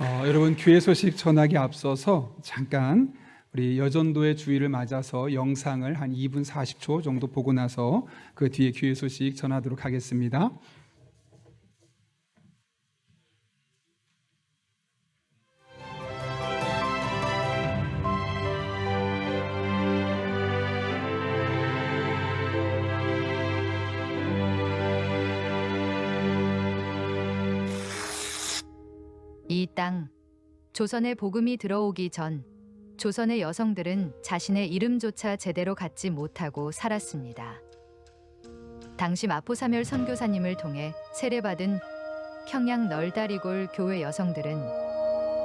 여러분 교회 소식 전하기 앞서서 잠깐 우리 여전도의 주일을 맞아서 영상을 한 2분 40초 정도 보고 나서 그 뒤에 교회 소식 전하도록 하겠습니다. 이 땅, 조선에 복음이 들어오기 전 조선의 여성들은 자신의 이름조차 제대로 갖지 못하고 살았습니다. 당시 마포사멸 선교사님을 통해 세례받은 평양 널다리골 교회 여성들은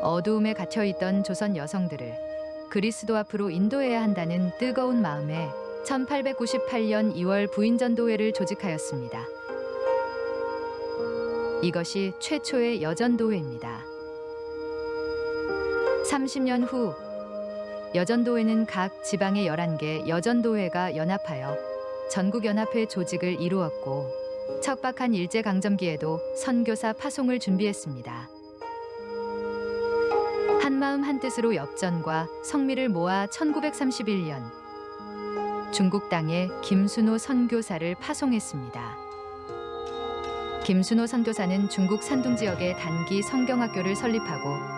어두움에 갇혀있던 조선 여성들을 그리스도 앞으로 인도해야 한다는 뜨거운 마음에 1898년 2월 부인전도회를 조직하였습니다. 이것이 최초의 여전도회입니다. 30년 후 여전도회는 각 지방의 11개 여전도회가 연합하여 전국연합회 조직을 이루었고 척박한 일제강점기에도 선교사 파송을 준비했습니다. 한마음 한뜻으로 엽전과 성미를 모아 1931년 중국 땅에 김순호 선교사를 파송했습니다. 김순호 선교사는 중국 산둥 지역에 단기 성경학교를 설립하고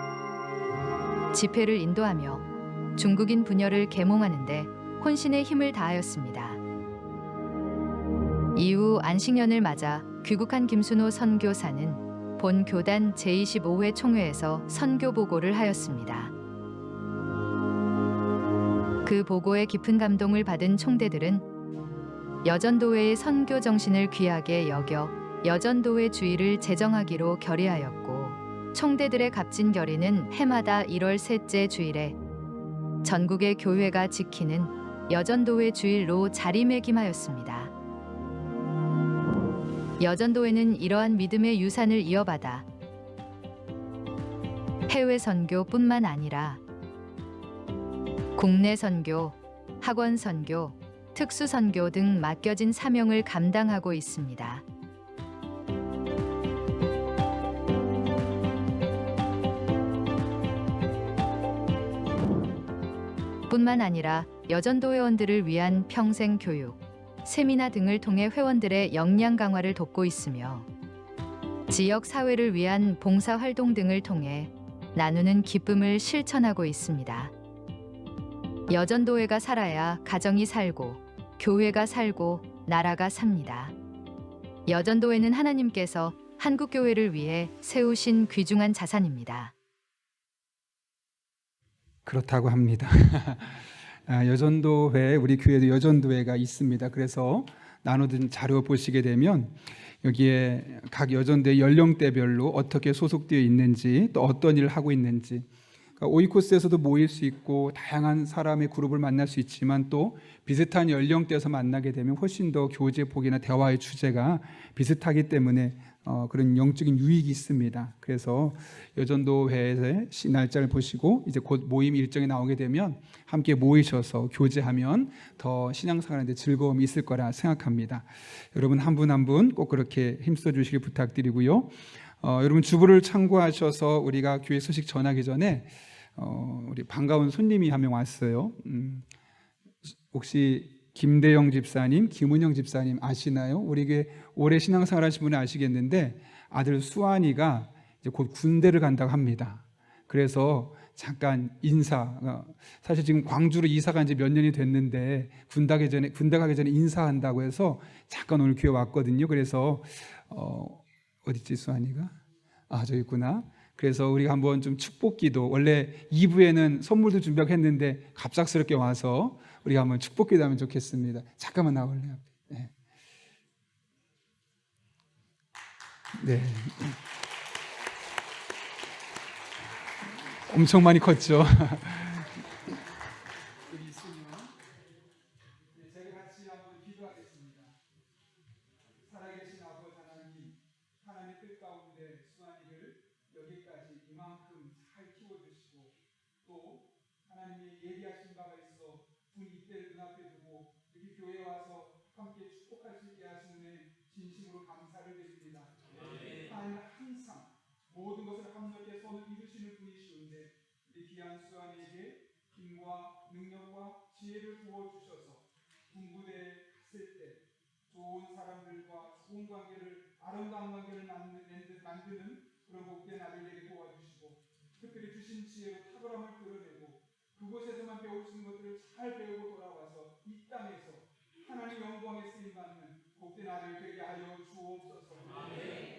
집회를 인도하며 중국인 분열을 계몽하는 데 혼신의 힘을 다하였습니다. 이후 안식년을 맞아 귀국한 김순호 선교사는 본 교단 제25회 총회에서 선교 보고를 하였습니다. 그 보고에 깊은 감동을 받은 총대들은 여전도회의 선교 정신을 귀하게 여겨 여전도회 주일을 제정하기로 결의하였고 총대들의 값진 결의는 해마다 1월 셋째 주일에 전국의 교회가 지키는 여전도회 주일로 자리매김하였습니다. 여전도회는 이러한 믿음의 유산을 이어받아 해외 선교뿐만 아니라 국내 선교, 학원 선교, 특수 선교 등 맡겨진 사명을 감당하고 있습니다. 뿐만 아니라 여전도 회원들을 위한 평생 교육, 세미나 등을 통해 회원들의 역량 강화를 돕고 있으며 지역 사회를 위한 봉사 활동 등을 통해 나누는 기쁨을 실천하고 있습니다. 여전도회가 살아야 가정이 살고 교회가 살고 나라가 삽니다. 여전도회는 하나님께서 한국교회를 위해 세우신 귀중한 자산입니다. 그렇다고 합니다. 여전도회, 우리 교회도 여전도회가 있습니다. 그래서 나눠둔 자료 보시게 되면 여기에 각 여전도회 연령대별로 어떻게 소속되어 있는지 또 어떤 일을 하고 있는지, 그러니까 오이코스에서도 모일 수 있고 다양한 사람의 그룹을 만날 수 있지만 또 비슷한 연령대에서 만나게 되면 훨씬 더 교제 폭이나 대화의 주제가 비슷하기 때문에 그런 영적인 유익이 있습니다. 그래서 여전도회의 날짜를 보시고 이제 곧 모임 일정이 나오게 되면 함께 모이셔서 교제하면 더 신앙생활하는데 즐거움이 있을 거라 생각합니다. 여러분 한 분 한 분 꼭 그렇게 힘써 주시기 부탁드리고요. 여러분 주보를 참고하셔서 우리가 교회 소식 전하기 전에 우리 반가운 손님이 한 명 왔어요. 혹시 김대영 집사님, 김은영 집사님 아시나요? 우리 교회 오래 신앙생활 하신 분은 아시겠는데 아들 수환이가 이제 곧 군대를 간다고 합니다. 그래서 잠깐 인사, 사실 지금 광주로 이사 간 지 몇 년이 됐는데 군대 가기 전에 인사한다고 해서 잠깐 오늘 교회 왔거든요. 그래서 어딨지 수환이가? 저기 있구나. 그래서 우리가 한번 좀 축복기도, 원래 2부에는 선물도 준비하고 했는데 갑작스럽게 와서 우리가 한번 축복기도 하면 좋겠습니다. 잠깐만 나올래요? 네. 네. 엄청 많이 컸죠. 모든 것을 합력해 손을 이루시는 귀한 수완에게 힘과 능력과 지혜를 부어주셔서 군부대에 있을 때 좋은 사람들과 좋은 관계를 아름다운 관계를 만드는 그런 복된 아들에게 도와주시고 특별히 주신 지혜로 탁월함을 드러내고 그곳에서만 배우신 것들을 잘 배우고 돌아와서 이 땅에서 하나님 영광에 쓰임받는 복된 아들 되게 하여 주옵소서.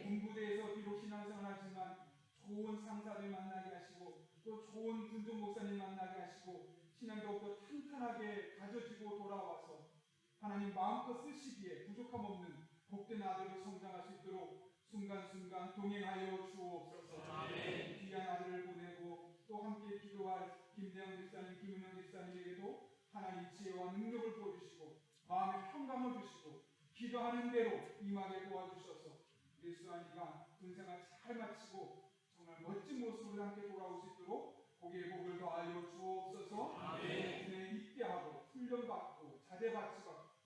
군부대에서 비록 신앙생활하지만 좋은 상사들 만나게 하시고 또 좋은 군종 목사님 만나게 하시고 신앙이 더욱더 탄탄하게 가져지고 돌아와서 하나님 마음껏 쓰시기에 부족함 없는 복된 아들로 성장할 수 있도록 순간순간 동행하여 주옵소서. 귀한 아들을 보내고 또 함께 기도할 김대영 집사님, 김은영 집사님에게도 하나님 지혜와 능력을 보여주시고 마음의 평강을 주시고 기도하는 대로 임하게 도와주셔서 우리 수환이가 군생활 잘 마치고 정말 멋진 모습으로 함께 돌아올 수 있도록 복의 복을 더하여 주옵소서. 군에 있게 하고 훈련받고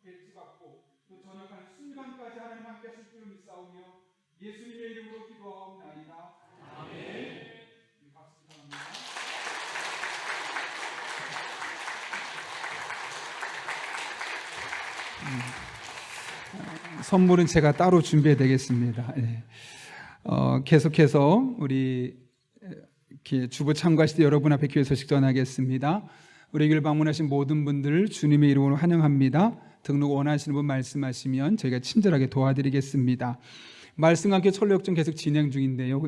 배치받고 또 전역하는 순간까지 하나님 함께 하실 줄 믿사오며 예수님의 이름으로 기도하옵나이다. 아멘. 박수 부탁합니다. 선물은 제가 따로 준비해야 되겠습니다. 계속해서 우리 주보 참가하실 때 여러분 앞에 교회 소식 전하겠습니다. 우리 교회를 방문하신 모든 분들 주님의 이름으로 환영합니다. 등록 원하시는 분 말씀하시면 저희가 친절하게 도와드리겠습니다. 말씀과 함께 철로역정 계속 진행 중인데요.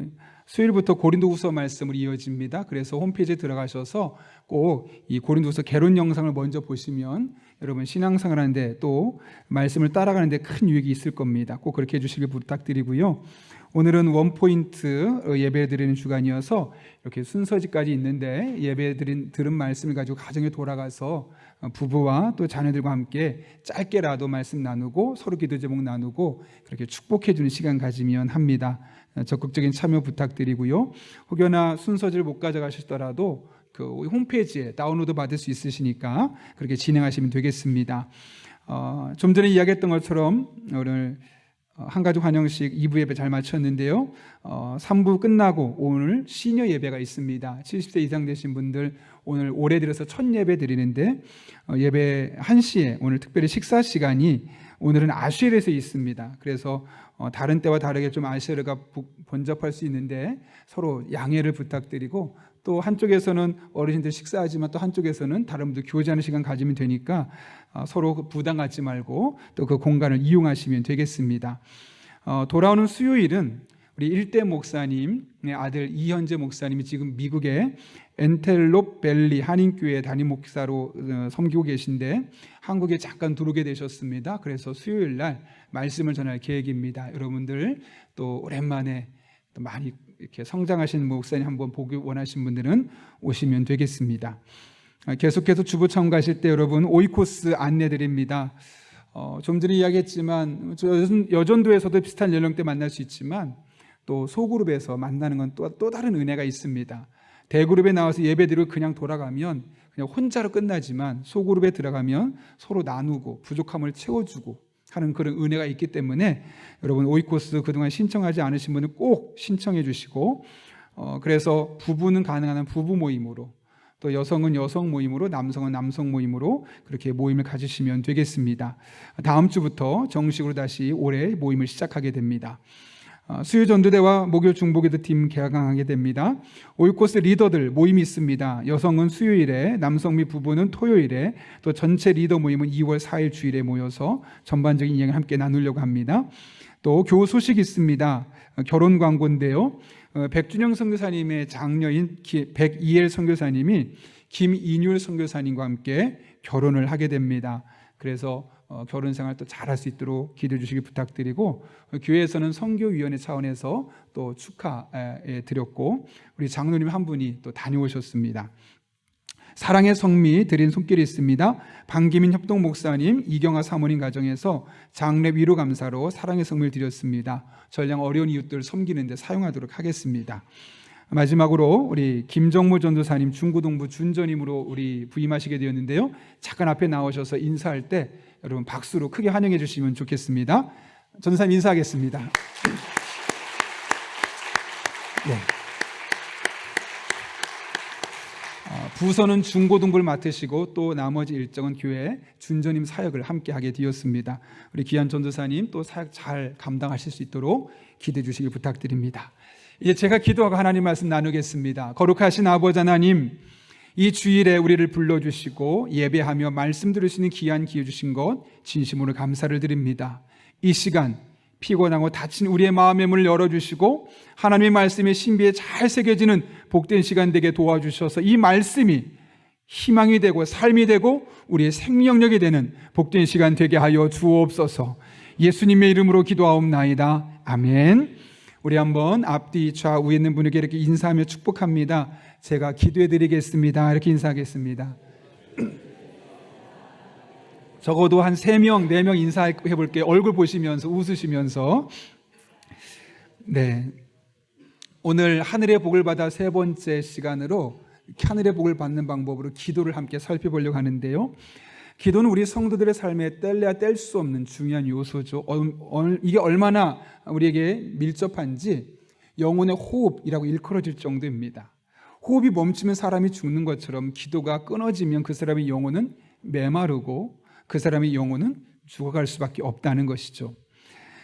수요일부터 고린도후서 말씀으로 이어집니다. 그래서 홈페이지에 들어가셔서 꼭 이 고린도후서 개론 영상을 먼저 보시면 여러분 신앙생활 하는데 또 말씀을 따라가는 데 큰 유익이 있을 겁니다. 꼭 그렇게 해주시길 부탁드리고요. 오늘은 원포인트 예배 드리는 주간이어서 이렇게 순서지까지 있는데 예배 들은 말씀을 가지고 가정에 돌아가서 부부와 또 자녀들과 함께 짧게라도 말씀 나누고 서로 기도 제목 나누고 그렇게 축복해 주는 시간 가지면 합니다. 적극적인 참여 부탁드리고요. 혹여나 순서지를 못 가져가시더라도 그 홈페이지에 다운로드 받을 수 있으시니까 그렇게 진행하시면 되겠습니다. 좀 전에 이야기했던 것처럼 오늘 한가족 환영식 2부 예배 잘 마쳤는데요. 3부 끝나고 오늘 시니어 예배가 있습니다. 70세 이상 되신 분들 오늘 올해 들어서 첫 예배 드리는데 예배 1시에 오늘 특별히 식사 시간이 오늘은 아쉬엘에서 있습니다. 그래서 다른 때와 다르게 좀 아쉬엘가 번잡할 수 있는데 서로 양해를 부탁드리고 또 한쪽에서는 어르신들 식사하지만 또 한쪽에서는 다른 분들 교제하는 시간 가지면 되니까 서로 부담 갖지 말고 또 그 공간을 이용하시면 되겠습니다. 돌아오는 수요일은 우리 일대 목사님의 아들 이현재 목사님이 지금 미국의 엔텔롭 밸리 한인교회 담임 목사로 섬기고 계신데 한국에 잠깐 들어오게 되셨습니다. 그래서 수요일 날 말씀을 전할 계획입니다. 여러분들 또 오랜만에 또 많이 이렇게 성장하신 목사님 한번 보기 원하신 분들은 오시면 되겠습니다. 계속해서 주보 참가하실 때 여러분 오이코스 안내드립니다. 좀 전에 이야기했지만 여전도에서도 비슷한 연령대 만날 수 있지만 또 소그룹에서 만나는 건 또 다른 은혜가 있습니다. 대그룹에 나와서 예배드리고 그냥 돌아가면 그냥 혼자로 끝나지만 소그룹에 들어가면 서로 나누고 부족함을 채워주고 하는 그런 은혜가 있기 때문에 여러분 오이코스 그동안 신청하지 않으신 분은 꼭 신청해 주시고 그래서 부부는 가능한 부부 모임으로 또 여성은 여성 모임으로 남성은 남성 모임으로 그렇게 모임을 가지시면 되겠습니다. 다음 주부터 정식으로 다시 올해 모임을 시작하게 됩니다. 수요 전도대와 목요 중보기도 팀 개강하게 됩니다. 오이코스 리더들 모임이 있습니다. 여성은 수요일에, 남성 및 부부는 토요일에, 또 전체 리더 모임은 2월 4일 주일에 모여서 전반적인 이야기를 함께 나누려고 합니다. 또 교우 소식이 있습니다. 결혼 광고인데요. 백준영 선교사님의 장녀인 백이엘 선교사님이 김인율 선교사님과 함께 결혼을 하게 됩니다. 그래서 결혼 생활 또 잘할 수 있도록 기도해 주시기 부탁드리고 교회에서는 선교위원회 차원에서 또 축하해 드렸고 우리 장로님 한 분이 또 다녀오셨습니다. 사랑의 성미 드린 손길이 있습니다. 방기민 협동 목사님, 이경아 사모님 가정에서 장례 위로 감사로 사랑의 성미를 드렸습니다. 전량 어려운 이웃들 섬기는 데 사용하도록 하겠습니다. 마지막으로 우리 김정무 전도사님 중고동부 준전임으로 우리 부임하시게 되었는데요. 잠깐 앞에 나오셔서 인사할 때 여러분 박수로 크게 환영해 주시면 좋겠습니다. 전도사님 인사하겠습니다. 네. 부서는 중고등부를 맡으시고 또 나머지 일정은 교회 준전임 사역을 함께 하게 되었습니다. 우리 귀한 전도사님 또 사역 잘 감당하실 수 있도록 기도해 주시길 부탁드립니다. 이제 제가 기도하고 하나님 말씀 나누겠습니다. 거룩하신 아버지 하나님, 이 주일에 우리를 불러주시고 예배하며 말씀 들으시는 귀한 기회 주신 것 진심으로 감사를 드립니다. 이 시간 피곤하고 다친 우리의 마음의 문을 열어주시고 하나님의 말씀의 신비에 잘 새겨지는 복된 시간 되게 도와주셔서 이 말씀이 희망이 되고 삶이 되고 우리의 생명력이 되는 복된 시간 되게 하여 주옵소서. 예수님의 이름으로 기도하옵나이다. 아멘. 우리 한번 앞뒤 좌우에 있는 분에게 이렇게 인사하며 축복합니다. 제가 기도해 드리겠습니다. 이렇게 인사하겠습니다. 적어도 한 3명, 4명 인사해 볼게요. 얼굴 보시면서 웃으시면서. 네. 오늘 하늘의 복을 받아 3번째 시간으로 하늘의 복을 받는 방법으로 기도를 함께 살펴보려고 하는데요. 기도는 우리 성도들의 삶에 뗄래야 뗄 수 없는 중요한 요소죠. 이게 얼마나 우리에게 밀접한지 영혼의 호흡이라고 일컬어질 정도입니다. 호흡이 멈추면 사람이 죽는 것처럼 기도가 끊어지면 그 사람의 영혼은 메마르고 그 사람의 영혼은 죽어갈 수밖에 없다는 것이죠.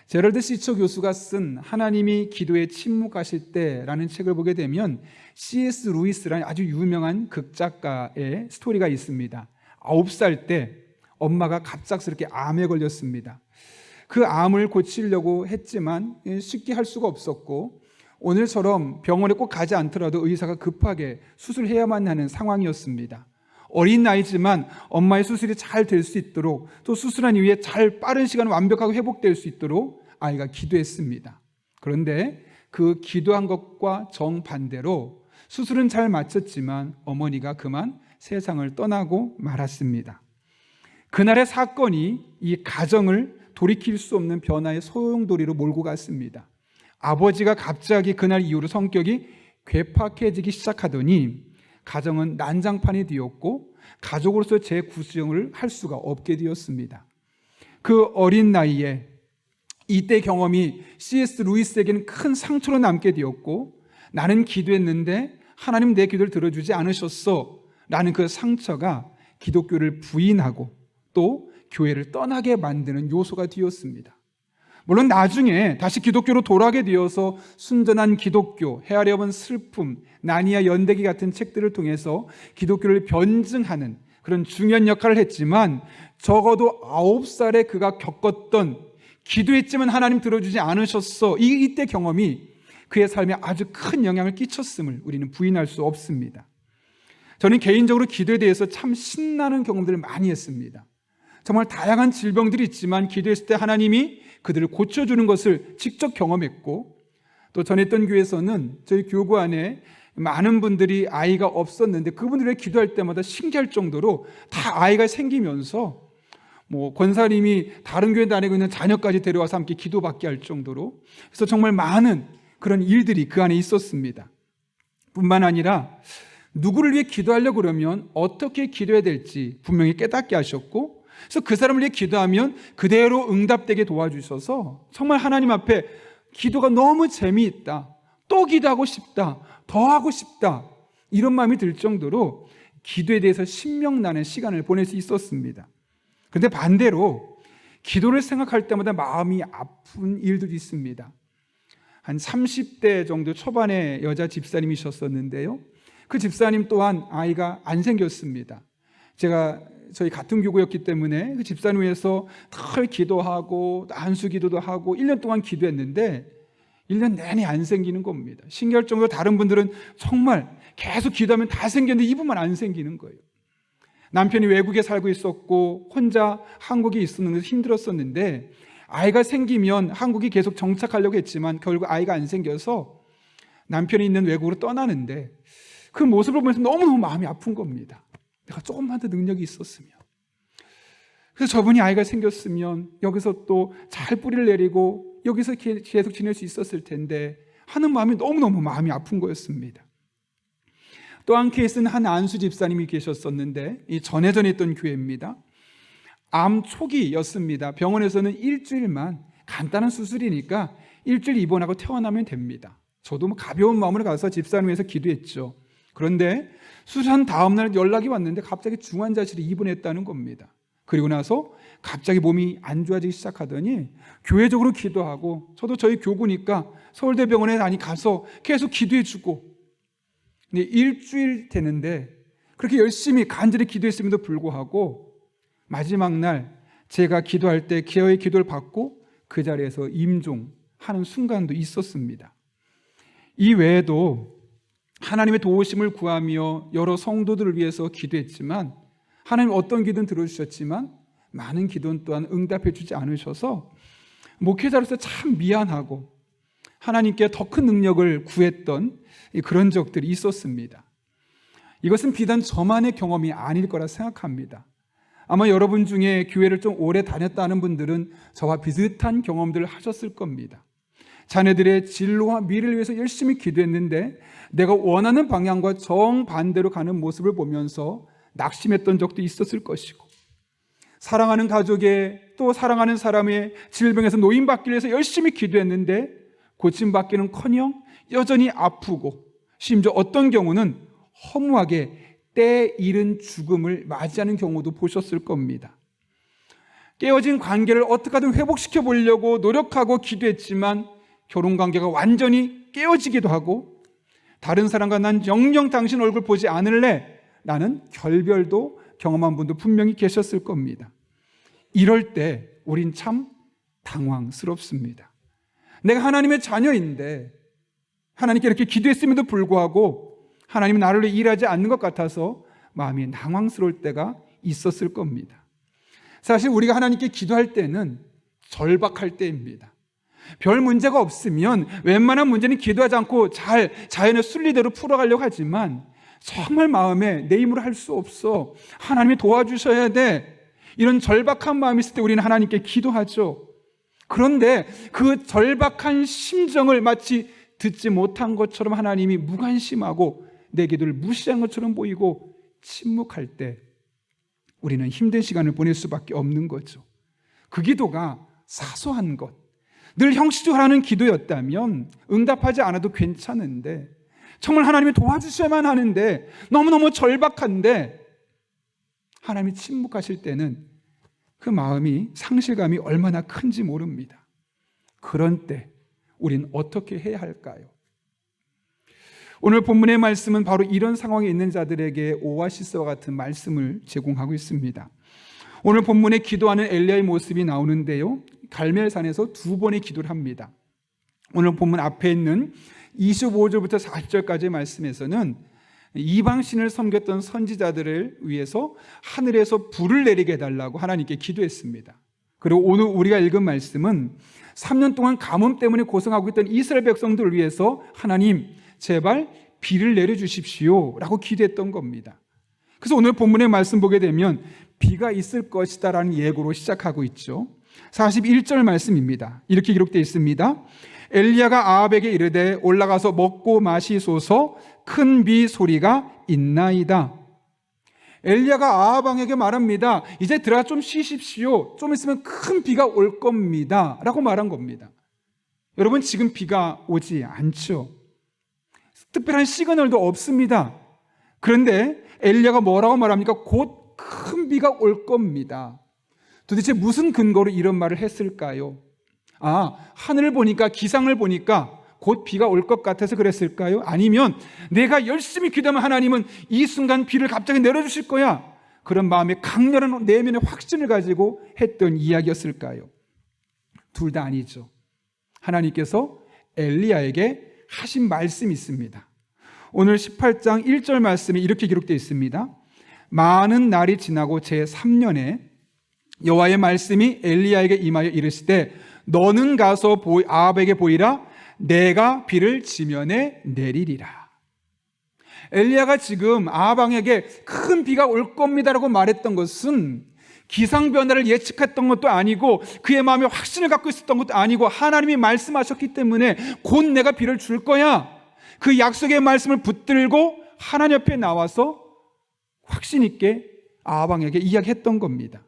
제럴드 시처 교수가 쓴 하나님이 기도에 침묵하실 때라는 책을 보게 되면 C.S. 루이스라는 아주 유명한 극작가의 스토리가 있습니다. 9살 때 엄마가 갑작스럽게 암에 걸렸습니다. 그 암을 고치려고 했지만 쉽게 할 수가 없었고 오늘처럼 병원에 꼭 가지 않더라도 의사가 급하게 수술해야만 하는 상황이었습니다. 어린 나이지만 엄마의 수술이 잘 될 수 있도록 또 수술한 이후에 잘 빠른 시간 완벽하게 회복될 수 있도록 아이가 기도했습니다. 그런데 그 기도한 것과 정반대로 수술은 잘 마쳤지만 어머니가 그만 세상을 떠나고 말았습니다. 그날의 사건이 이 가정을 돌이킬 수 없는 변화의 소용돌이로 몰고 갔습니다. 아버지가 갑자기 그날 이후로 성격이 괴팍해지기 시작하더니 가정은 난장판이 되었고 가족으로서 재구성을 할 수가 없게 되었습니다. 그 어린 나이에 이때 경험이 C.S. 루이스에게는 큰 상처로 남게 되었고 나는 기도했는데 하나님 내 기도를 들어주지 않으셨어 라는 그 상처가 기독교를 부인하고 또 교회를 떠나게 만드는 요소가 되었습니다. 물론 나중에 다시 기독교로 돌아가게 되어서 순전한 기독교, 헤아려 본 슬픔, 나니아 연대기 같은 책들을 통해서 기독교를 변증하는 그런 중요한 역할을 했지만 적어도 9살에 그가 겪었던 기도했지만 하나님 들어주지 않으셨어 이때 경험이 그의 삶에 아주 큰 영향을 끼쳤음을 우리는 부인할 수 없습니다. 저는 개인적으로 기도에 대해서 참 신나는 경험들을 많이 했습니다. 정말 다양한 질병들이 있지만 기도했을 때 하나님이 그들을 고쳐주는 것을 직접 경험했고 또 전했던 교회에서는 저희 교구 안에 많은 분들이 아이가 없었는데 그분들이 기도할 때마다 신기할 정도로 다 아이가 생기면서 권사님이 다른 교회 다니고 있는 자녀까지 데려와서 함께 기도받게 할 정도로 그래서 정말 많은 그런 일들이 그 안에 있었습니다. 뿐만 아니라 누구를 위해 기도하려고 그러면 어떻게 기도해야 될지 분명히 깨닫게 하셨고 그래서 그 사람을 위해 기도하면 그대로 응답되게 도와주셔서 정말 하나님 앞에 기도가 너무 재미있다, 또 기도하고 싶다, 더 하고 싶다 이런 마음이 들 정도로 기도에 대해서 신명나는 시간을 보낼 수 있었습니다. 그런데 반대로 기도를 생각할 때마다 마음이 아픈 일들이 있습니다. 한 30대 정도 초반의 여자 집사님이셨었는데요. 그 집사님 또한 아이가 안 생겼습니다. 제가 저희 같은 교구였기 때문에 그 집사님 위해서 늘 기도하고 안수 기도도 하고 1년 동안 기도했는데 1년 내내 안 생기는 겁니다. 신기할 정도로 다른 분들은 정말 계속 기도하면 다 생겼는데 이분만 안 생기는 거예요. 남편이 외국에 살고 있었고 혼자 한국에 있었는데 힘들었었는데 아이가 생기면 한국에 계속 정착하려고 했지만 결국 아이가 안 생겨서 남편이 있는 외국으로 떠나는데 그 모습을 보면서 너무너무 마음이 아픈 겁니다. 내가 조금만 더 능력이 있었으면. 그래서 저분이 아이가 생겼으면 여기서 또 잘 뿌리를 내리고 여기서 계속 지낼 수 있었을 텐데 하는 마음이 너무너무 마음이 아픈 거였습니다. 또 한 케이스는 한 안수 집사님이 계셨었는데 이 전에 있던 교회입니다. 암 초기였습니다. 병원에서는 일주일만 간단한 수술이니까 일주일 입원하고 퇴원하면 됩니다. 저도 가벼운 마음으로 가서 집사님 위해서 기도했죠. 그런데 수술한 다음 날 연락이 왔는데 갑자기 중환자실에 입원했다는 겁니다. 그리고 나서 갑자기 몸이 안 좋아지기 시작하더니 교회적으로 기도하고, 저도 저희 교구니까 서울대병원에 가서 계속 기도해주고, 근데 일주일 되는데 그렇게 열심히 간절히 기도했음에도 불구하고 마지막 날 제가 기도할 때 기어의 기도를 받고 그 자리에서 임종하는 순간도 있었습니다. 이 외에도 하나님의 도우심을 구하며 여러 성도들을 위해서 기도했지만 하나님 어떤 기도는 들어주셨지만 많은 기도는 또한 응답해 주지 않으셔서 목회자로서 참 미안하고 하나님께 더 큰 능력을 구했던 그런 적들이 있었습니다. 이것은 비단 저만의 경험이 아닐 거라 생각합니다. 아마 여러분 중에 교회를 좀 오래 다녔다는 분들은 저와 비슷한 경험들을 하셨을 겁니다. 자녀들의 진로와 미래를 위해서 열심히 기도했는데 내가 원하는 방향과 정반대로 가는 모습을 보면서 낙심했던 적도 있었을 것이고, 사랑하는 가족의 또 사랑하는 사람의 질병에서 노인받기 위해서 열심히 기도했는데 고침받기는커녕 여전히 아프고, 심지어 어떤 경우는 허무하게 때 이른 죽음을 맞이하는 경우도 보셨을 겁니다. 깨어진 관계를 어떻게든 회복시켜 보려고 노력하고 기도했지만 결혼관계가 완전히 깨어지기도 하고, 다른 사람과 난 영영 당신 얼굴 보지 않을래 라는 결별도 경험한 분도 분명히 계셨을 겁니다. 이럴 때 우린 참 당황스럽습니다. 내가 하나님의 자녀인데 하나님께 이렇게 기도했음에도 불구하고 하나님이 나를 위해 일하지 않는 것 같아서 마음이 당황스러울 때가 있었을 겁니다. 사실 우리가 하나님께 기도할 때는 절박할 때입니다. 별 문제가 없으면 웬만한 문제는 기도하지 않고 잘 자연의 순리대로 풀어가려고 하지만 정말 마음에 내 힘으로 할 수 없어, 하나님이 도와주셔야 돼, 이런 절박한 마음이 있을 때 우리는 하나님께 기도하죠. 그런데 그 절박한 심정을 마치 듣지 못한 것처럼 하나님이 무관심하고 내 기도를 무시한 것처럼 보이고 침묵할 때 우리는 힘든 시간을 보낼 수밖에 없는 거죠. 그 기도가 사소한 것, 늘 형식적으로 하는 기도였다면 응답하지 않아도 괜찮은데, 정말 하나님이 도와주셔야만 하는데 너무너무 절박한데 하나님이 침묵하실 때는 그 마음이, 상실감이 얼마나 큰지 모릅니다. 그런 때 우린 어떻게 해야 할까요? 오늘 본문의 말씀은 바로 이런 상황에 있는 자들에게 오아시스와 같은 말씀을 제공하고 있습니다. 오늘 본문에 기도하는 엘리야의 모습이 나오는데요, 갈멜산에서 두 번의 기도를 합니다. 오늘 본문 앞에 있는 25절부터 40절까지의 말씀에서는 이방신을 섬겼던 선지자들을 위해서 하늘에서 불을 내리게 해달라고 하나님께 기도했습니다. 그리고 오늘 우리가 읽은 말씀은 3년 동안 가뭄 때문에 고생하고 있던 이스라엘 백성들을 위해서 하나님 제발 비를 내려주십시오 라고 기도했던 겁니다. 그래서 오늘 본문의 말씀 보게 되면 비가 있을 것이다 라는 예고로 시작하고 있죠. 41절 말씀입니다. 이렇게 기록되어 있습니다. 엘리야가 아합에게 이르되 올라가서 먹고 마시소서, 큰 비 소리가 있나이다. 엘리야가 아합 왕에게 말합니다. 이제 들어가 좀 쉬십시오. 좀 있으면 큰 비가 올 겁니다 라고 말한 겁니다. 여러분, 지금 비가 오지 않죠. 특별한 시그널도 없습니다. 그런데 엘리야가 뭐라고 말합니까? 곧 큰 비가 올 겁니다. 도대체 무슨 근거로 이런 말을 했을까요? 하늘을 보니까, 기상을 보니까 곧 비가 올 것 같아서 그랬을까요? 아니면 내가 열심히 기도하면 하나님은 이 순간 비를 갑자기 내려주실 거야, 그런 마음의 강렬한 내면의 확신을 가지고 했던 이야기였을까요? 둘 다 아니죠. 하나님께서 엘리야에게 하신 말씀이 있습니다. 오늘 18장 1절 말씀이 이렇게 기록되어 있습니다. 많은 날이 지나고 제3년에 여호와의 말씀이 엘리야에게 임하여 이르시되 너는 가서 아합에게 보이라, 내가 비를 지면에 내리리라. 엘리야가 지금 아합 왕에게 큰 비가 올 겁니다라고 말했던 것은 기상 변화를 예측했던 것도 아니고 그의 마음에 확신을 갖고 있었던 것도 아니고 하나님이 말씀하셨기 때문에 곧 내가 비를 줄 거야, 그 약속의 말씀을 붙들고 하나님 옆에 나와서 확신 있게 아합 왕에게 이야기했던 겁니다.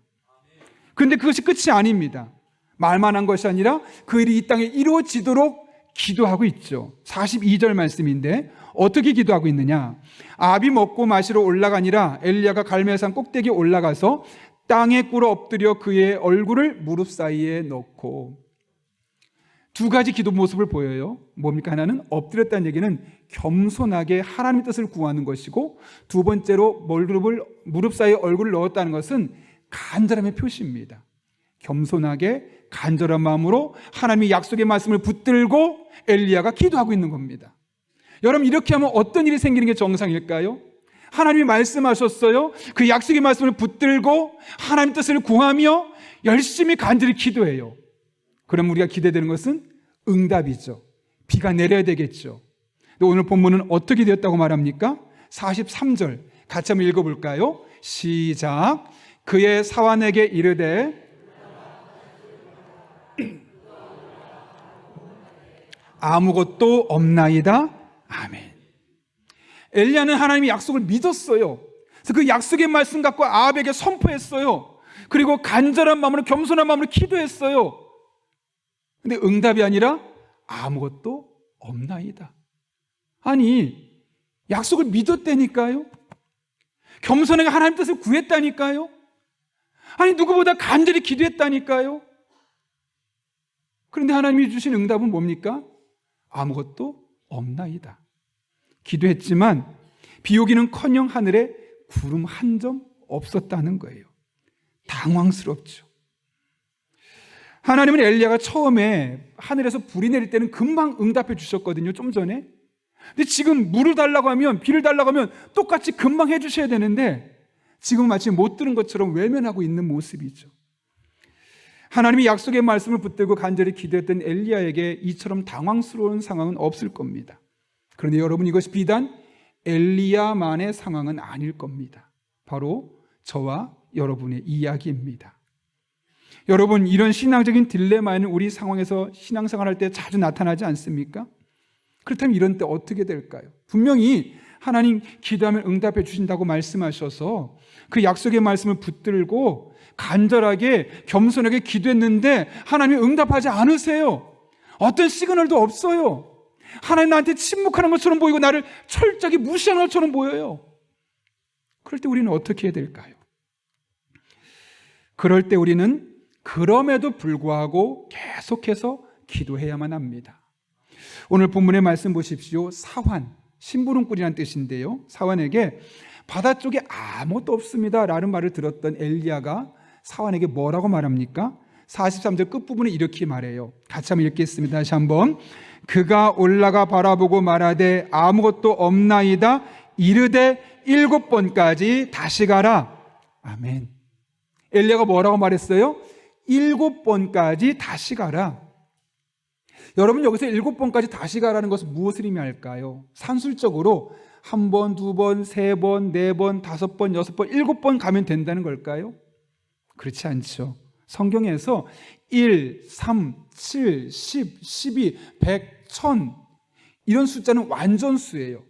그런데 그것이 끝이 아닙니다. 말만 한 것이 아니라 그 일이 이 땅에 이루어지도록 기도하고 있죠. 42절 말씀인데 어떻게 기도하고 있느냐? 아합이 먹고 마시러 올라가니라 엘리야가 갈멜산 꼭대기에 올라가서 땅에 꿇어 엎드려 그의 얼굴을 무릎 사이에 넣고. 두 가지 기도 모습을 보여요. 뭡니까? 하나는 엎드렸다는 얘기는 겸손하게 하나님의 뜻을 구하는 것이고, 두 번째로 무릎 사이에 얼굴을 넣었다는 것은 간절함의 표시입니다. 겸손하게 간절한 마음으로 하나님의 약속의 말씀을 붙들고 엘리야가 기도하고 있는 겁니다. 여러분, 이렇게 하면 어떤 일이 생기는 게 정상일까요? 하나님이 말씀하셨어요. 그 약속의 말씀을 붙들고 하나님 뜻을 구하며 열심히 간절히 기도해요. 그럼 우리가 기대되는 것은 응답이죠. 비가 내려야 되겠죠. 오늘 본문은 어떻게 되었다고 말합니까? 43절 같이 한번 읽어볼까요? 시작. 그의 사환에게 이르되 아무것도 없나이다. 아멘. 엘리야는 하나님의 약속을 믿었어요. 그래서 그 약속의 말씀 갖고 아합에게 선포했어요. 그리고 간절한 마음으로, 겸손한 마음으로 기도했어요. 근데 응답이 아니라 아무것도 없나이다. 아니, 약속을 믿었다니까요. 겸손하게 하나님 뜻을 구했다니까요. 아니, 누구보다 간절히 기도했다니까요. 그런데 하나님이 주신 응답은 뭡니까? 아무것도 없나이다. 기도했지만 비 오기는커녕 하늘에 구름 한 점 없었다는 거예요. 당황스럽죠. 하나님은 엘리야가 처음에 하늘에서 불이 내릴 때는 금방 응답해 주셨거든요. 좀 전에. 근데 지금 물을 달라고 하면, 비를 달라고 하면 똑같이 금방 해 주셔야 되는데 지금 마치 못 들은 것처럼 외면하고 있는 모습이죠. 하나님이 약속의 말씀을 붙들고 간절히 기도했던 엘리야에게 이처럼 당황스러운 상황은 없을 겁니다. 그런데 여러분, 이것이 비단 엘리야만의 상황은 아닐 겁니다. 바로 저와 여러분의 이야기입니다. 여러분, 이런 신앙적인 딜레마는 우리 상황에서 신앙생활할 때 자주 나타나지 않습니까? 그렇다면 이런 때 어떻게 될까요? 분명히 하나님 기도하면 응답해 주신다고 말씀하셔서 그 약속의 말씀을 붙들고 간절하게 겸손하게 기도했는데 하나님이 응답하지 않으세요. 어떤 시그널도 없어요. 하나님 나한테 침묵하는 것처럼 보이고 나를 철저하게 무시하는 것처럼 보여요. 그럴 때 우리는 어떻게 해야 될까요? 그럴 때 우리는 그럼에도 불구하고 계속해서 기도해야만 합니다. 오늘 본문의 말씀 보십시오. 사환, 심부름꾼이라는 뜻인데요. 사환에게 바다 쪽에 아무것도 없습니다 라는 말을 들었던 엘리야가 사환에게 뭐라고 말합니까? 43절 끝부분에 이렇게 말해요. 같이 한번 읽겠습니다. 다시 한번. 그가 올라가 바라보고 말하되 아무것도 없나이다. 이르되 7번까지 다시 가라. 아멘. 엘리야가 뭐라고 말했어요? 7번까지 다시 가라. 여러분, 여기서 7번까지 다시 가라는 것은 무엇을 의미할까요? 산술적으로 1번, 2번, 3번, 4번, 5번, 6번, 7번 가면 된다는 걸까요? 그렇지 않죠. 성경에서 1, 3, 7, 10, 12, 100, 1000 이런 숫자는 완전수예요.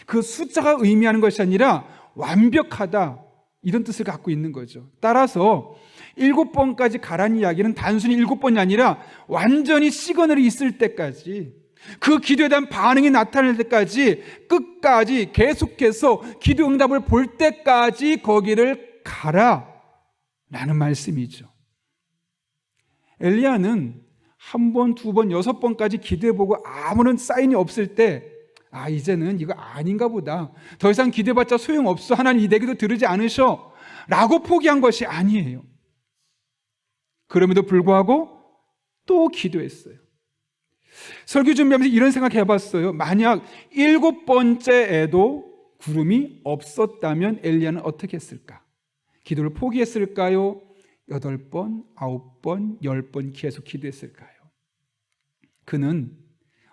그 숫자가 의미하는 것이 아니라 완벽하다 이런 뜻을 갖고 있는 거죠. 따라서 7번까지 가라는 이야기는 단순히 7번이 아니라 완전히 시그널이 있을 때까지, 그 기도에 대한 반응이 나타날 때까지 끝까지 계속해서 기도 응답을 볼 때까지 거기를 가라 라는 말씀이죠. 엘리야는 1번, 2번, 6번까지 기도해보고 아무런 사인이 없을 때 이제는 이거 아닌가 보다, 더 이상 기도해봤자 소용없어, 하나님 내 기도 들으지 않으셔 라고 포기한 것이 아니에요. 그럼에도 불구하고 또 기도했어요. 설교 준비하면서 이런 생각 해봤어요. 만약 7번째에도 구름이 없었다면 엘리야는 어떻게 했을까? 기도를 포기했을까요? 8번, 9번, 10번 계속 기도했을까요? 그는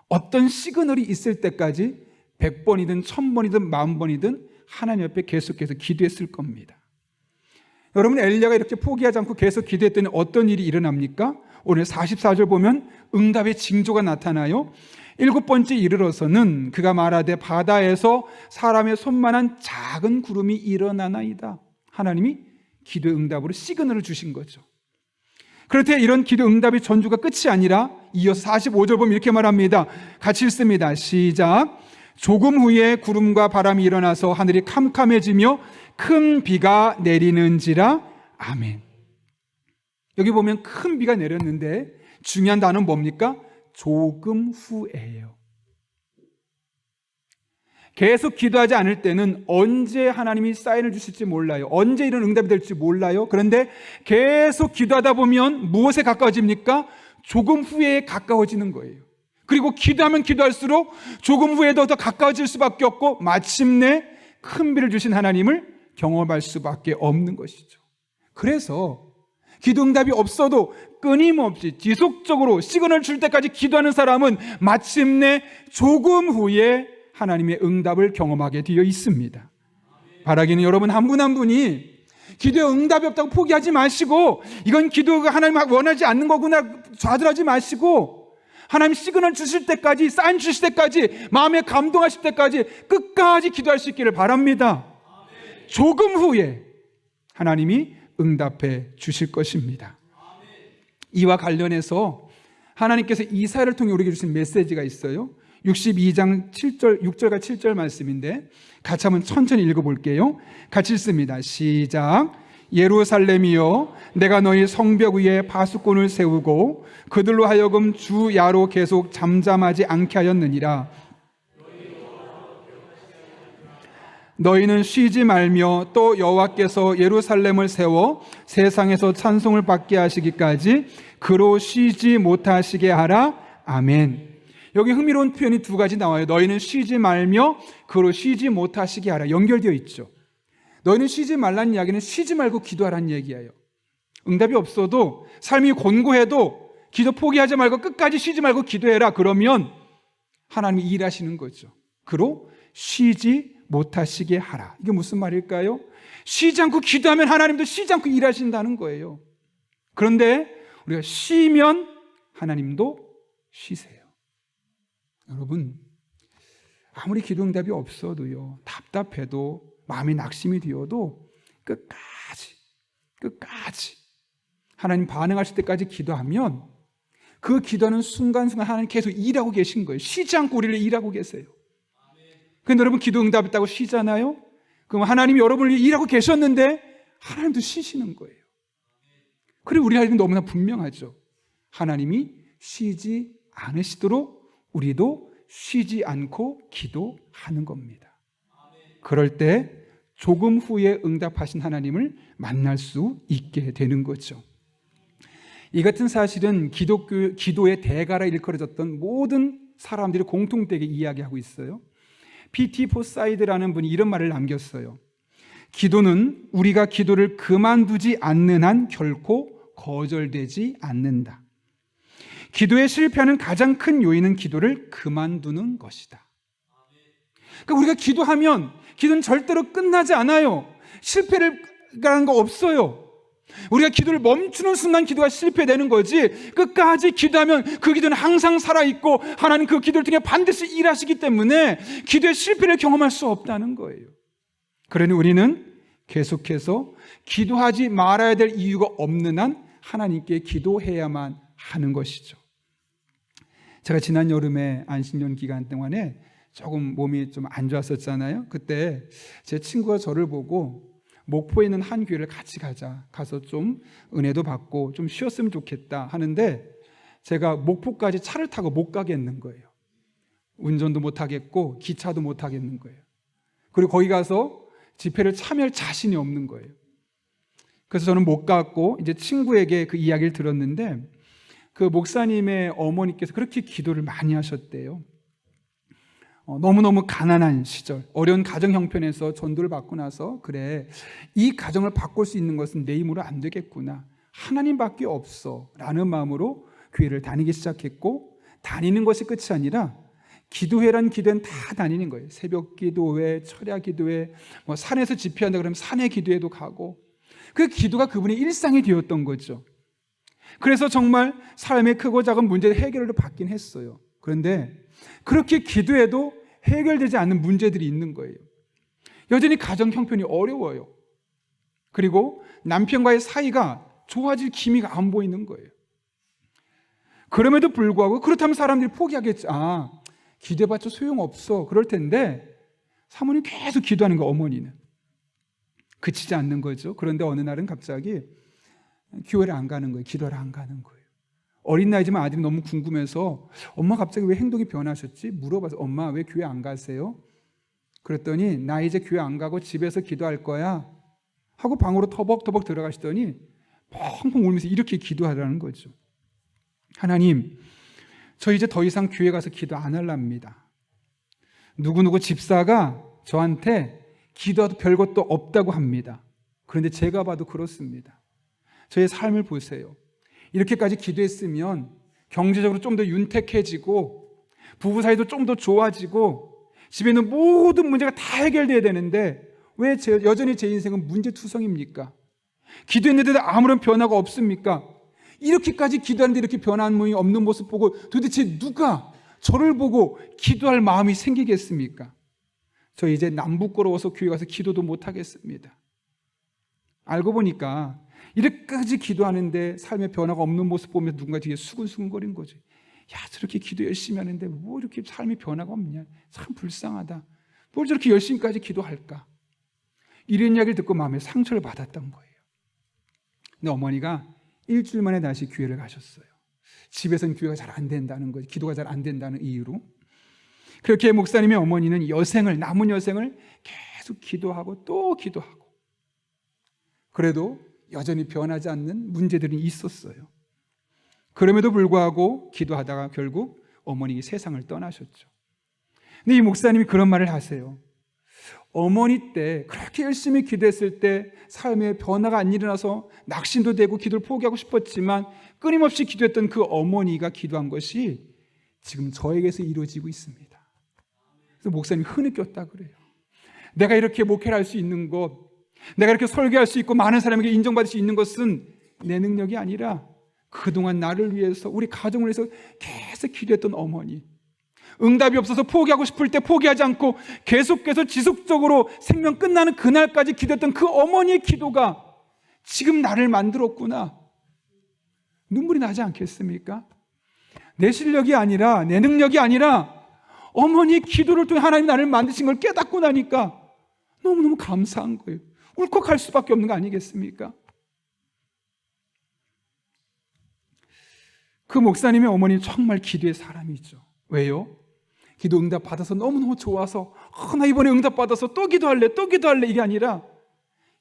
어떤 시그널이 있을 때까지 100번이든 1000번이든 10,000번이든 하나님 앞에 계속해서 기도했을 겁니다. 여러분, 엘리야가 이렇게 포기하지 않고 계속 기도했더니 어떤 일이 일어납니까? 오늘 44절 보면 응답의 징조가 나타나요. 7번째 이르러서는 그가 말하되 바다에서 사람의 손만한 작은 구름이 일어나나이다. 하나님이 기도 응답으로 시그널을 주신 거죠. 그럴 때 이런 기도 응답의 전주가 끝이 아니라 이어서 45절 보면 이렇게 말합니다. 같이 읽습니다. 시작. 조금 후에 구름과 바람이 일어나서 하늘이 캄캄해지며 큰 비가 내리는지라. 아멘. 여기 보면 큰 비가 내렸는데 중요한 단어는 뭡니까? 조금 후에요. 계속 기도하지 않을 때는 언제 하나님이 사인을 주실지 몰라요. 언제 이런 응답이 될지 몰라요. 그런데 계속 기도하다 보면 무엇에 가까워집니까? 조금 후에 가까워지는 거예요. 그리고 기도하면 기도할수록 조금 후에도 더 가까워질 수밖에 없고 마침내 큰 비를 주신 하나님을 경험할 수밖에 없는 것이죠. 그래서 기도 응답이 없어도 끊임없이 지속적으로 시그널 줄 때까지 기도하는 사람은 마침내 조금 후에 하나님의 응답을 경험하게 되어 있습니다. 바라기는 여러분 한 분 한 분이 기도에 응답이 없다고 포기하지 마시고, 이건 기도가 하나님 원하지 않는 거구나 좌절하지 마시고, 하나님 시그널 주실 때까지, 사인 주실 때까지, 마음에 감동하실 때까지 끝까지 기도할 수 있기를 바랍니다. 조금 후에 하나님이 응답해 주실 것입니다. 이와 관련해서 하나님께서 이사야를 통해 우리에게 주신 메시지가 있어요. 62장 7절, 6절과 7절 말씀인데 같이 한번 천천히 읽어볼게요. 같이 읽습니다. 시작. 예루살렘이여, 내가 너희 성벽 위에 파수꾼을 세우고 그들로 하여금 주 야로 계속 잠잠하지 않게 하였느니라. 너희는 쉬지 말며 또 여호와께서 예루살렘을 세워 세상에서 찬송을 받게 하시기까지 그로 쉬지 못하시게 하라. 아멘. 여기 흥미로운 표현이 두 가지 나와요. 너희는 쉬지 말며 그로 쉬지 못하시게 하라. 연결되어 있죠. 너희는 쉬지 말라는 이야기는 쉬지 말고 기도하라는 얘기예요. 응답이 없어도, 삶이 곤고해도 기도 포기하지 말고 끝까지 쉬지 말고 기도해라. 그러면 하나님이 일하시는 거죠. 그로 쉬지 못하시게 하라. 이게 무슨 말일까요? 쉬지 않고 기도하면 하나님도 쉬지 않고 일하신다는 거예요. 그런데 우리가 쉬면 하나님도 쉬세요. 여러분, 아무리 기도 응답이 없어도요, 답답해도 마음이 낙심이 되어도 끝까지 하나님 반응하실 때까지 기도하면 그 기도하는 순간순간 하나님 계속 일하고 계신 거예요. 쉬지 않고 우리를 일하고 계세요. 그런데 여러분, 기도 응답했다고 쉬잖아요? 그럼 하나님이 여러분을 일하고 계셨는데 하나님도 쉬시는 거예요. 그리고 우리 하나님 너무나 분명하죠. 하나님이 쉬지 않으시도록 우리도 쉬지 않고 기도하는 겁니다. 그럴 때 조금 후에 응답하신 하나님을 만날 수 있게 되는 거죠. 이 같은 사실은 기도의 대가라 일컬어졌던 모든 사람들이 공통되게 이야기하고 있어요. P.T. 포사이드라는 분이 이런 말을 남겼어요. 기도는 우리가 기도를 그만두지 않는 한 결코 거절되지 않는다. 기도에 실패하는 가장 큰 요인은 기도를 그만두는 것이다. 그러니까 우리가 기도하면 기도는 절대로 끝나지 않아요. 실패라는 거 없어요. 우리가 기도를 멈추는 순간 기도가 실패되는 거지, 끝까지 기도하면 그 기도는 항상 살아있고 하나님 그 기도를 통해 반드시 일하시기 때문에 기도의 실패를 경험할 수 없다는 거예요. 그러니 우리는 계속해서 기도하지 말아야 될 이유가 없는 한 하나님께 기도해야만 하는 것이죠. 제가 지난 여름에 안식년 기간 동안에 조금 몸이 좀 안 좋았었잖아요. 그때 제 친구가 저를 보고 목포에 있는 한 교회를 같이 가서 좀 은혜도 받고 좀 쉬었으면 좋겠다 하는데, 제가 목포까지 차를 타고 못 가겠는 거예요. 운전도 못 하겠고 기차도 못 하겠는 거예요. 그리고 거기 가서 집회를 참여할 자신이 없는 거예요. 그래서 저는 못 갔고 이제 친구에게 그 이야기를 들었는데, 그 목사님의 어머니께서 그렇게 기도를 많이 하셨대요. 너무너무 가난한 시절, 어려운 가정 형편에서 전도를 받고 나서, 그래, 이 가정을 바꿀 수 있는 것은 내 힘으로 안 되겠구나, 하나님밖에 없어 라는 마음으로 교회를 다니기 시작했고, 다니는 것이 끝이 아니라 기도회란 기도회는 다 다니는 거예요. 새벽 기도회, 철야 기도회, 산에서 집회한다 그러면 산의 기도회도 가고, 그 기도가 그분의 일상이 되었던 거죠. 그래서 정말 삶의 크고 작은 문제를 해결을 받긴 했어요. 그런데 그렇게 기도해도 해결되지 않는 문제들이 있는 거예요. 여전히 가정 형편이 어려워요. 그리고 남편과의 사이가 좋아질 기미가 안 보이는 거예요. 그럼에도 불구하고 그렇다면 사람들이 포기하겠죠. 기도해봤자 소용없어. 그럴 텐데 사모님 계속 기도하는 거, 어머니는. 그치지 않는 거죠. 그런데 어느 날은 갑자기 교회를 안 가는 거예요. 기도를 안 가는 거예요. 어린 나이지만 아들이 너무 궁금해서 엄마 갑자기 왜 행동이 변하셨지? 물어봐서 엄마 왜 교회 안 가세요? 그랬더니 나 이제 교회 안 가고 집에서 기도할 거야 하고 방으로 터벅터벅 들어가시더니 펑펑 울면서 이렇게 기도하라는 거죠. 하나님, 저 이제 더 이상 교회 가서 기도 안 할랍니다. 누구누구 집사가 저한테 기도해도 별것도 없다고 합니다. 그런데 제가 봐도 그렇습니다. 저의 삶을 보세요. 이렇게까지 기도했으면 경제적으로 좀 더 윤택해지고 부부 사이도 좀 더 좋아지고 집에 있는 모든 문제가 다 해결돼야 되는데 왜 여전히 제 인생은 문제투성입니까? 기도했는데도 아무런 변화가 없습니까? 이렇게까지 기도하는데 이렇게 변화한 모습이 없는 모습 보고 도대체 누가 저를 보고 기도할 마음이 생기겠습니까? 저 이제 남부끄러워서 교회 가서 기도도 못하겠습니다. 알고 보니까 이렇게까지 기도하는데 삶의 변화가 없는 모습 보면서 누군가 뒤에 수근수근거린 거죠. 야, 저렇게 기도 열심히 하는데 뭐 이렇게 삶의 변화가 없냐, 참 불쌍하다. 뭘 저렇게 열심히까지 기도할까? 이런 이야기를 듣고 마음에 상처를 받았던 거예요. 근데 어머니가 일주일 만에 다시 교회를 가셨어요. 집에서는 교회가 잘 안 된다는 거죠. 기도가 잘 안 된다는 이유로. 그렇게 목사님의 어머니는 남은 여생을 계속 기도하고 또 기도하고, 그래도 여전히 변하지 않는 문제들이 있었어요. 그럼에도 불구하고 기도하다가 결국 어머니 세상을 떠나셨죠. 근데 이 목사님이 그런 말을 하세요. 어머니 때 그렇게 열심히 기도했을 때 삶에 변화가 안 일어나서 낙심도 되고 기도를 포기하고 싶었지만 끊임없이 기도했던 그 어머니가 기도한 것이 지금 저에게서 이루어지고 있습니다. 그래서 목사님이 흐느꼈다 그래요. 내가 이렇게 목회를 할 수 있는 것, 내가 이렇게 설교할 수 있고 많은 사람에게 인정받을 수 있는 것은 내 능력이 아니라 그동안 나를 위해서, 우리 가정을 위해서 계속 기도했던 어머니, 응답이 없어서 포기하고 싶을 때 포기하지 않고 계속해서 지속적으로 생명 끝나는 그날까지 기도했던 그 어머니의 기도가 지금 나를 만들었구나. 눈물이 나지 않겠습니까? 내 실력이 아니라, 내 능력이 아니라 어머니의 기도를 통해 하나님 나를 만드신 걸 깨닫고 나니까 너무너무 감사한 거예요. 울컥할 수밖에 없는 거 아니겠습니까? 그 목사님의 어머니는 정말 기도의 사람이죠. 왜요? 기도 응답 받아서 너무너무 좋아서 나 이번에 응답 받아서 또 기도할래 이게 아니라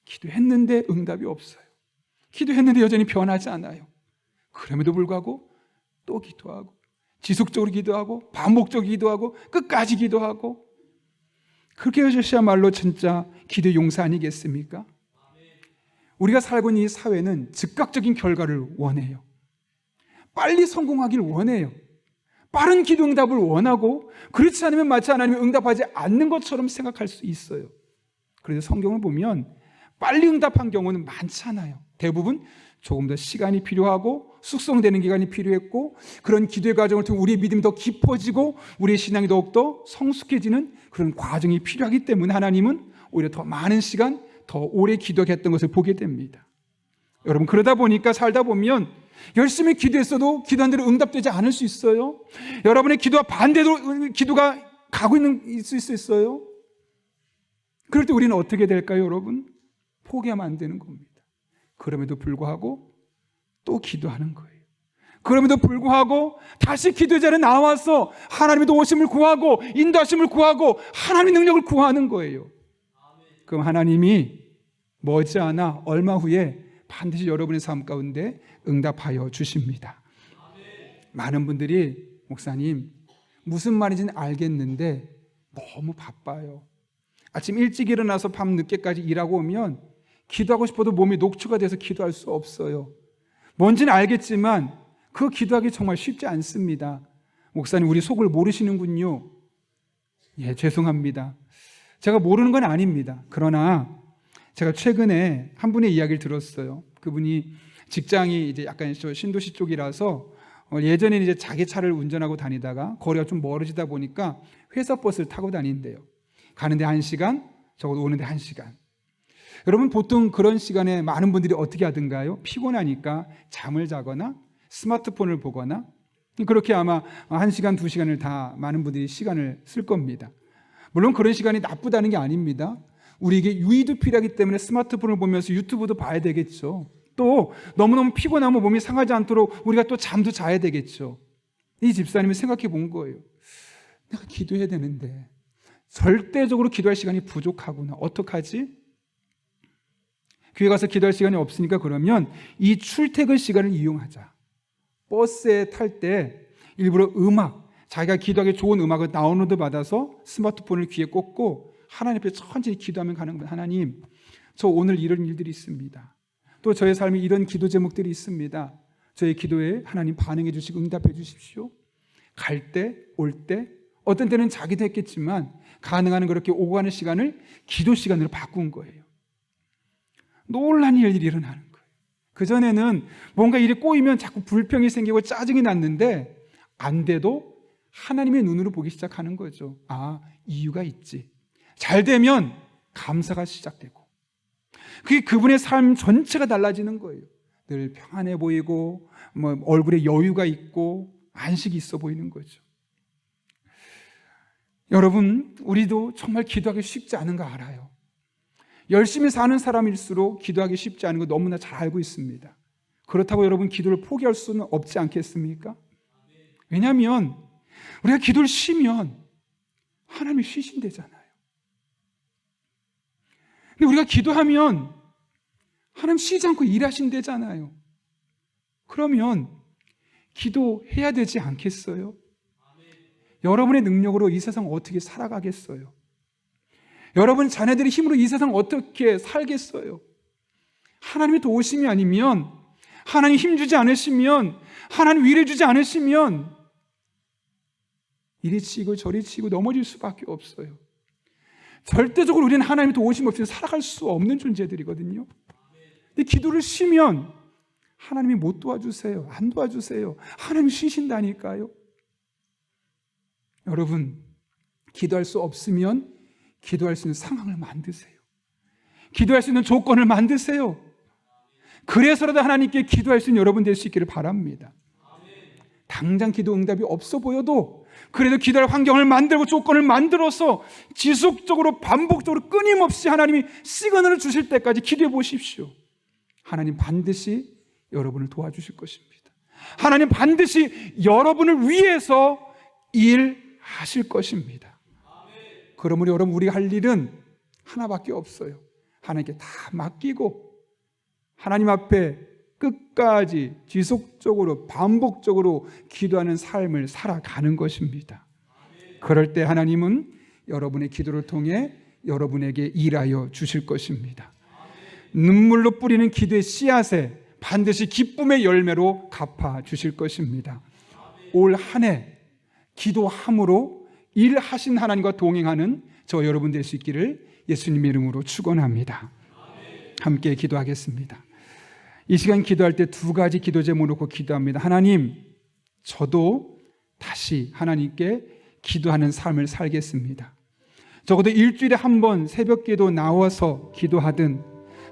기도했는데 응답이 없어요. 기도했는데 여전히 변하지 않아요. 그럼에도 불구하고 또 기도하고 지속적으로 기도하고 반복적으로 기도하고 끝까지 기도하고, 그렇게 하셔야말로 진짜 기도의 용사 아니겠습니까? 우리가 살고 있는 이 사회는 즉각적인 결과를 원해요. 빨리 성공하길 원해요. 빠른 기도 응답을 원하고, 그렇지 않으면 마치 하나님이 응답하지 않는 것처럼 생각할 수 있어요. 그래서 성경을 보면 빨리 응답한 경우는 많잖아요. 대부분 조금 더 시간이 필요하고 숙성되는 기간이 필요했고, 그런 기도의 과정을 통해 우리의 믿음이 더 깊어지고 우리의 신앙이 더욱더 성숙해지는 그런 과정이 필요하기 때문에 하나님은 오히려 더 많은 시간, 더 오래 기도했던 것을 보게 됩니다. 여러분, 그러다 보니까 살다 보면 열심히 기도했어도 기도한 대로 응답되지 않을 수 있어요. 여러분의 기도와 반대로 기도가 가고 있을 수 있어요. 그럴 때 우리는 어떻게 될까요, 여러분? 포기하면 안 되는 겁니다. 그럼에도 불구하고 또 기도하는 거예요. 그럼에도 불구하고 다시 기도의 자리에 나와서 하나님의 도우심을 구하고 인도하심을 구하고 하나님의 능력을 구하는 거예요. 그럼 하나님이 머지않아 얼마 후에 반드시 여러분의 삶 가운데 응답하여 주십니다. 많은 분들이 목사님 무슨 말인지는 알겠는데 너무 바빠요. 아침 일찍 일어나서 밤 늦게까지 일하고 오면 기도하고 싶어도 몸이 녹초가 돼서 기도할 수 없어요. 뭔지는 알겠지만 그 기도하기 정말 쉽지 않습니다. 목사님, 우리 속을 모르시는군요. 예, 죄송합니다. 제가 모르는 건 아닙니다. 그러나 제가 최근에 한 분의 이야기를 들었어요. 그분이 직장이 이제 약간 신도시 쪽이라서 예전에는 이제 자기 차를 운전하고 다니다가 거리가 좀 멀어지다 보니까 회사 버스를 타고 다닌대요. 가는데 1시간, 적어도 오는데 1시간. 여러분, 보통 그런 시간에 많은 분들이 어떻게 하던가요? 피곤하니까 잠을 자거나 스마트폰을 보거나 그렇게 아마 1시간, 2시간을 다 많은 분들이 시간을 쓸 겁니다. 물론 그런 시간이 나쁘다는 게 아닙니다. 우리에게 유의도 필요하기 때문에 스마트폰을 보면서 유튜브도 봐야 되겠죠. 또 너무너무 피곤하면 몸이 상하지 않도록 우리가 또 잠도 자야 되겠죠. 이 집사님이 생각해 본 거예요. 내가 기도해야 되는데 절대적으로 기도할 시간이 부족하구나. 어떡하지? 교회 가서 기도할 시간이 없으니까 그러면 이 출퇴근 시간을 이용하자. 버스에 탈 때 일부러 자기가 기도하기 좋은 음악을 다운로드 받아서 스마트폰을 귀에 꽂고 하나님 앞에 천천히 기도하면 가는 거예요. 하나님, 저 오늘 이런 일들이 있습니다. 또 저의 삶에 이런 기도 제목들이 있습니다. 저의 기도에 하나님 반응해 주시고 응답해 주십시오. 갈 때, 올 때, 어떤 때는 자기도 했겠지만 가능한 그렇게 오고 가는 시간을 기도 시간으로 바꾼 거예요. 놀란 일들이 일어나는 거예요. 그전에는 뭔가 일이 꼬이면 자꾸 불평이 생기고 짜증이 났는데 안 돼도 하나님의 눈으로 보기 시작하는 거죠. 아, 이유가 있지. 잘 되면 감사가 시작되고 그게 그분의 삶 전체가 달라지는 거예요. 늘 평안해 보이고 얼굴에 여유가 있고 안식이 있어 보이는 거죠. 여러분, 우리도 정말 기도하기 쉽지 않은 거 알아요. 열심히 사는 사람일수록 기도하기 쉽지 않은 거 너무나 잘 알고 있습니다. 그렇다고 여러분 기도를 포기할 수는 없지 않겠습니까? 왜냐하면 우리가 기도를 쉬면 하나님이 쉬신대잖아요. 근데 우리가 기도하면 하나님 쉬지 않고 일하신대잖아요. 그러면 기도해야 되지 않겠어요? 여러분의 능력으로 이 세상 어떻게 살아가겠어요? 여러분 자녀들의 힘으로 이 세상 어떻게 살겠어요? 하나님의 도우심이 아니면, 하나님 힘주지 않으시면, 하나님 위를 주지 않으시면 이리 치고 저리 치고 넘어질 수밖에 없어요. 절대적으로 우리는 하나님의 도우심 없이 살아갈 수 없는 존재들이거든요. 근데 기도를 쉬면 하나님이 못 도와주세요. 안 도와주세요. 하나님이 쉬신다니까요. 여러분, 기도할 수 없으면 기도할 수 있는 상황을 만드세요. 기도할 수 있는 조건을 만드세요. 그래서라도 하나님께 기도할 수 있는 여러분 될 수 있기를 바랍니다. 당장 기도 응답이 없어 보여도 그래도 기도할 환경을 만들고 조건을 만들어서 지속적으로 반복적으로 끊임없이 하나님이 시그널을 주실 때까지 기도해 보십시오. 하나님 반드시 여러분을 도와주실 것입니다. 하나님 반드시 여러분을 위해서 일하실 것입니다. 그러므로 여러분, 우리가 할 일은 하나밖에 없어요. 하나님께 다 맡기고 하나님 앞에 끝까지 지속적으로 반복적으로 기도하는 삶을 살아가는 것입니다. 그럴 때 하나님은 여러분의 기도를 통해 여러분에게 일하여 주실 것입니다. 눈물로 뿌리는 기도의 씨앗에 반드시 기쁨의 열매로 갚아 주실 것입니다. 올 한 해 기도함으로 일하신 하나님과 동행하는 저 여러분 될 수 있기를 예수님의 이름으로 축원합니다. 함께 기도하겠습니다. 이 시간 기도할 때 두 가지 기도 제목 놓고 기도합니다. 하나님, 저도 다시 하나님께 기도하는 삶을 살겠습니다. 적어도 일주일에 한 번 새벽 기도 나와서 기도하든,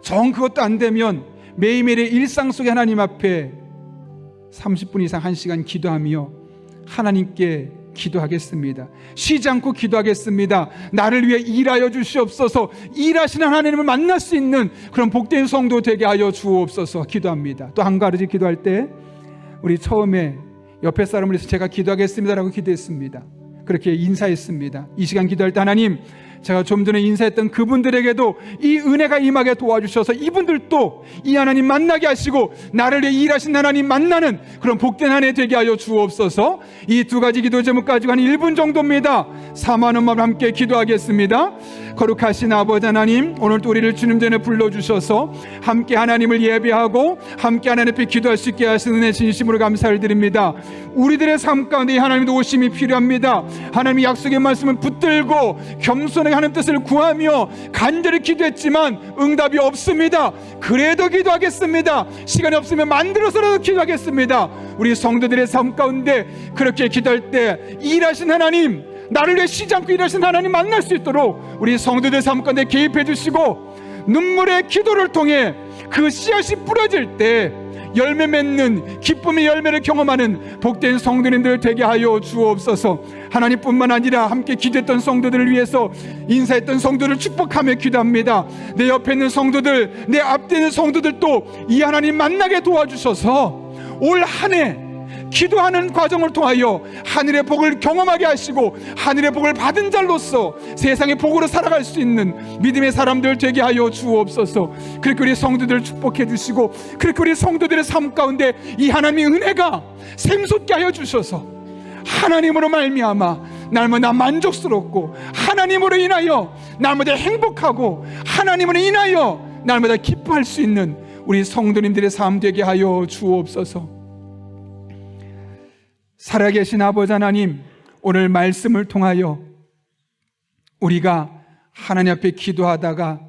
정 그것도 안 되면 매일매일의 일상 속에 하나님 앞에 30분 이상 1시간 기도하며 하나님께 기도하겠습니다. 쉬지 않고 기도하겠습니다. 나를 위해 일하여 주시옵소서. 일하시는 하나님을 만날 수 있는 그런 복된 성도 되게 하여 주옵소서. 기도합니다. 또 한 가지 기도할 때 우리 처음에 옆에 사람을 위해서 제가 기도하겠습니다라고 기도했습니다. 그렇게 인사했습니다. 이 시간 기도할 때 하나님, 제가 좀 전에 인사했던 그분들에게도 이 은혜가 임하게 도와주셔서 이분들도 이 하나님 만나게 하시고 나를 위해 일하신 하나님 만나는 그런 복된 한 해 되게 하여 주옵소서. 이 두 가지 기도 제목 가지고 한 1분 정도입니다. 사모하는 마음으로 함께 기도하겠습니다. 거룩하신 아버지 하나님, 오늘 또 우리를 주님 전에 불러주셔서 함께 하나님을 예배하고 함께 하나님 앞에 기도할 수 있게 하시는 은혜 진심으로 감사를 드립니다. 우리들의 삶 가운데 하나님의 도우심이 필요합니다. 하나님의 약속의 말씀을 붙들고 겸손하게 하나님 뜻을 구하며 간절히 기도했지만 응답이 없습니다. 그래도 기도하겠습니다. 시간이 없으면 만들어서라도 기도하겠습니다. 우리 성도들의 삶 가운데 그렇게 기도할 때 일하신 하나님, 나를 위해 쉬지 않고 일하신 하나님 만날 수 있도록 우리 성도들 삶 가운데 개입해 주시고 눈물의 기도를 통해 그 씨앗이 뿌려질 때 열매 맺는 기쁨의 열매를 경험하는 복된 성도님들 되게 하여 주옵소서. 하나님뿐만 아니라 함께 기도했던 성도들을 위해서 인사했던 성도를 축복하며 기도합니다. 내 옆에 있는 성도들, 내 앞에 있는 성도들도 이 하나님 만나게 도와주셔서 올 한 해 기도하는 과정을 통하여 하늘의 복을 경험하게 하시고 하늘의 복을 받은 자로서 세상의 복으로 살아갈 수 있는 믿음의 사람들 되게 하여 주옵소서. 그렇게 우리 성도들을 축복해 주시고 그렇게 우리 성도들의 삶 가운데 이 하나님의 은혜가 샘솟게 하여 주셔서 하나님으로 말미암아 날마다 만족스럽고 하나님으로 인하여 날마다 행복하고 하나님으로 인하여 날마다 기뻐할 수 있는 우리 성도님들의 삶 되게 하여 주옵소서. 살아계신 아버지 하나님, 오늘 말씀을 통하여 우리가 하나님 앞에 기도하다가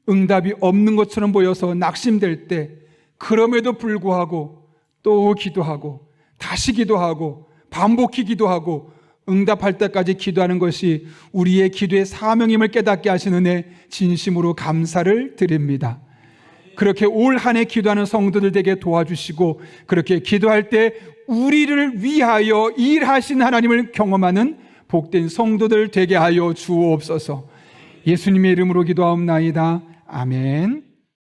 응답이 없는 것처럼 보여서 낙심될 때 그럼에도 불구하고 또 기도하고 다시 기도하고 반복히 기도하고 응답할 때까지 기도하는 것이 우리의 기도의 사명임을 깨닫게 하시는 은혜 진심으로 감사를 드립니다. 그렇게 올 한 해 기도하는 성도들 되게 도와주시고 그렇게 기도할 때 우리를 위하여 일하신 하나님을 경험하는 복된 성도들 되게 하여 주옵소서. 예수님의 이름으로 기도하옵나이다. 아멘.